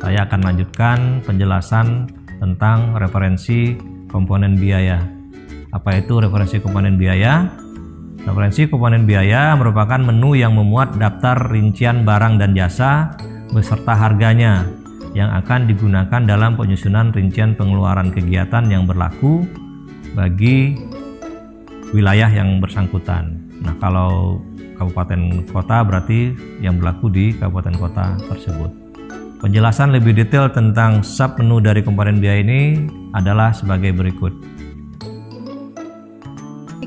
Saya akan lanjutkan penjelasan tentang referensi komponen biaya. Apa itu referensi komponen biaya? Referensi komponen biaya merupakan menu yang memuat daftar rincian barang dan jasa beserta harganya yang akan digunakan dalam penyusunan rincian pengeluaran kegiatan yang berlaku bagi wilayah yang bersangkutan. Nah, kalau kabupaten kota berarti yang berlaku di kabupaten kota tersebut. Penjelasan lebih detail tentang submenu dari komponen biaya ini adalah sebagai berikut.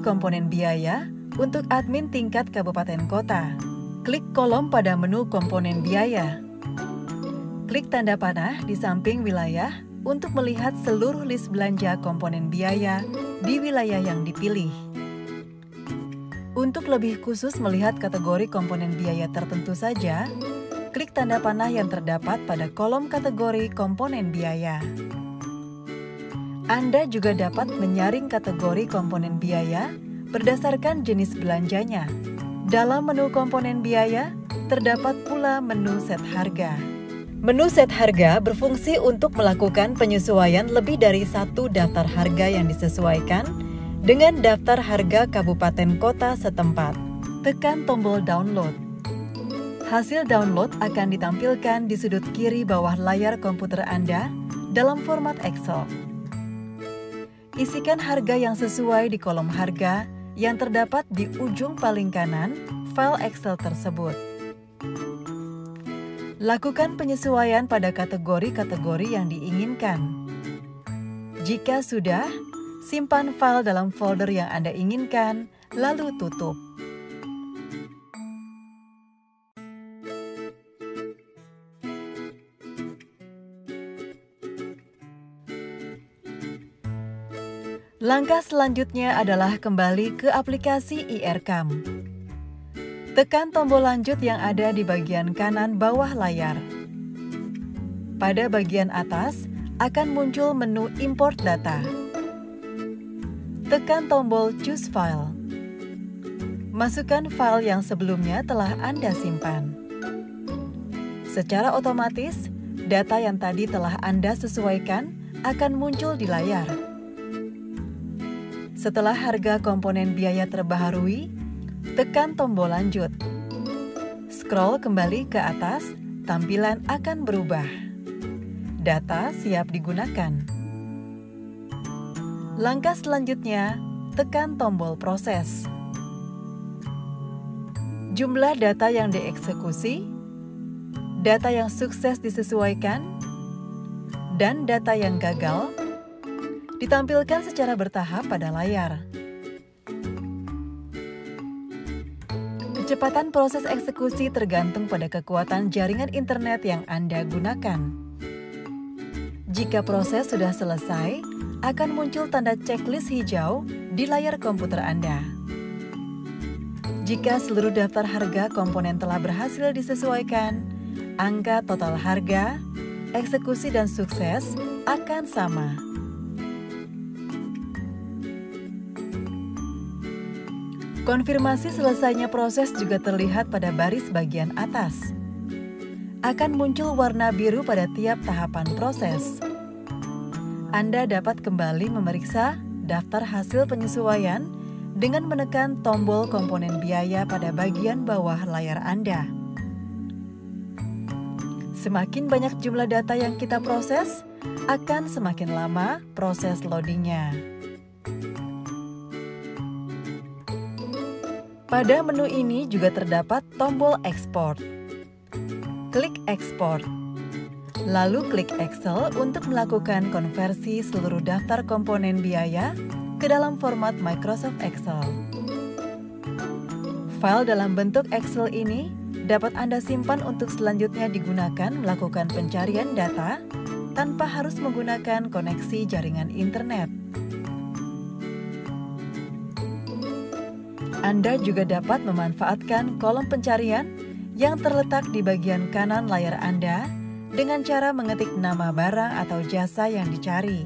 Komponen biaya untuk admin tingkat kabupaten kota. Klik kolom pada menu komponen biaya. Klik tanda panah di samping wilayah untuk melihat seluruh list belanja komponen biaya di wilayah yang dipilih. Untuk lebih khusus melihat kategori komponen biaya tertentu saja, klik tanda panah yang terdapat pada kolom kategori komponen biaya. Anda juga dapat menyaring kategori komponen biaya berdasarkan jenis belanjanya. Dalam menu komponen biaya, terdapat pula menu set harga. Menu set harga berfungsi untuk melakukan penyesuaian lebih dari satu daftar harga yang disesuaikan dengan daftar harga kabupaten kota setempat. Tekan tombol download. Hasil download akan ditampilkan di sudut kiri bawah layar komputer Anda dalam format Excel. Isikan harga yang sesuai di kolom harga yang terdapat di ujung paling kanan file Excel tersebut. Lakukan penyesuaian pada kategori-kategori yang diinginkan. Jika sudah, simpan file dalam folder yang Anda inginkan, lalu tutup. Langkah selanjutnya adalah kembali ke aplikasi IRCAM. Tekan tombol lanjut yang ada di bagian kanan bawah layar. Pada bagian atas akan muncul menu Import Data. Tekan tombol Choose File. Masukkan file yang sebelumnya telah Anda simpan. Secara otomatis, data yang tadi telah Anda sesuaikan akan muncul di layar. Setelah harga komponen biaya terbaharui, tekan tombol lanjut. Scroll kembali ke atas, tampilan akan berubah. Data siap digunakan. Langkah selanjutnya, tekan tombol proses. Jumlah data yang dieksekusi, data yang sukses disesuaikan, dan data yang gagal ditampilkan secara bertahap pada layar. Kecepatan proses eksekusi tergantung pada kekuatan jaringan internet yang Anda gunakan. Jika proses sudah selesai, akan muncul tanda checklist hijau di layar komputer Anda. Jika seluruh daftar harga komponen telah berhasil disesuaikan, angka total harga, eksekusi dan sukses akan sama. Konfirmasi selesainya proses juga terlihat pada baris bagian atas. Akan muncul warna biru pada tiap tahapan proses. Anda dapat kembali memeriksa daftar hasil penyesuaian dengan menekan tombol komponen biaya pada bagian bawah layar Anda. Semakin banyak jumlah data yang kita proses, akan semakin lama proses loadingnya. Pada menu ini juga terdapat tombol ekspor. Klik ekspor. Lalu klik Excel untuk melakukan konversi seluruh daftar komponen biaya ke dalam format Microsoft Excel. File dalam bentuk Excel ini dapat Anda simpan untuk selanjutnya digunakan melakukan pencarian data tanpa harus menggunakan koneksi jaringan internet. Anda juga dapat memanfaatkan kolom pencarian yang terletak di bagian kanan layar Anda dengan cara mengetik nama barang atau jasa yang dicari.